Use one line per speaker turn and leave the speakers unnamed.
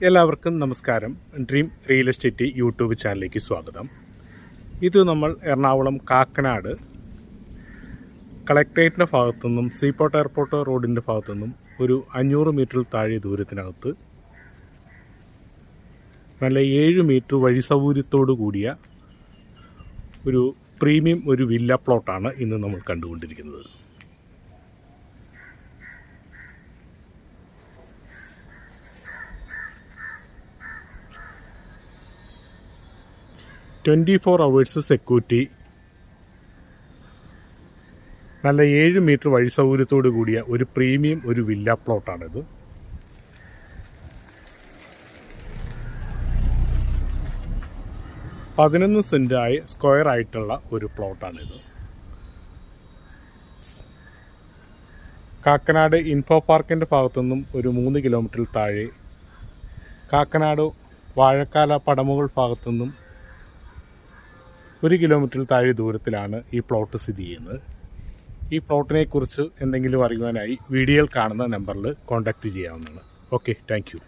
എല്ലാവർക്കും നമസ്കാരം. Dream real estate YouTube ചാനലിലേക്ക് സ്വാഗതം. ഇത് നമ്മൾ എറണാകുളം കാക്കനാട് കളക്ട്രേറ്റിൻ്റെ ഭാഗത്തുനിന്നും സീപോർട്ട് എയർപോർട്ട് റോഡിൻ്റെ ഭാഗത്തുനിന്നും ഒരു 500 മീറ്ററിൽ താഴെ ദൂരത്തിനകത്ത് നല്ല 7 മീറ്റർ വഴി സൗകര്യത്തോടു കൂടിയ ഒരു പ്രീമിയം ഒരു വില്ല പ്ലോട്ടാണ് ഇന്ന് നമ്മൾ കണ്ടുകൊണ്ടിരിക്കുന്നത്. hours സെക്യൂരിറ്റി, നല്ല 7 മീറ്റർ വഴി സൗകര്യത്തോടു കൂടിയ ഒരു പ്രീമിയം ഒരു വില്ല പ്ലോട്ടാണിത്. സ്ക്വയർ ആയിട്ടുള്ള ഒരു പ്ലോട്ടാണിത്. കാക്കനാട് ഇൻഫോ പാർക്കിൻ്റെ ഭാഗത്തുനിന്നും ഒരു 3 കിലോമീറ്ററിൽ താഴെ, കാക്കനാട് വാഴക്കാല പടമുകൾ ഭാഗത്തുനിന്നും 1 കിലോമീറ്ററിൽ താഴെ ദൂരത്തിലാണ് ഈ പ്ലോട്ട് സ്ഥിതി ചെയ്യുന്നത്. ഈ പ്ലോട്ടിനെ കുറിച്ച് എന്തെങ്കിലും അറിയുവാനായി വീഡിയോയിൽ കാണുന്ന നമ്പറിൽ കോൺടാക്റ്റ് ചെയ്യാവുന്നതാണ്. Okay, thank you.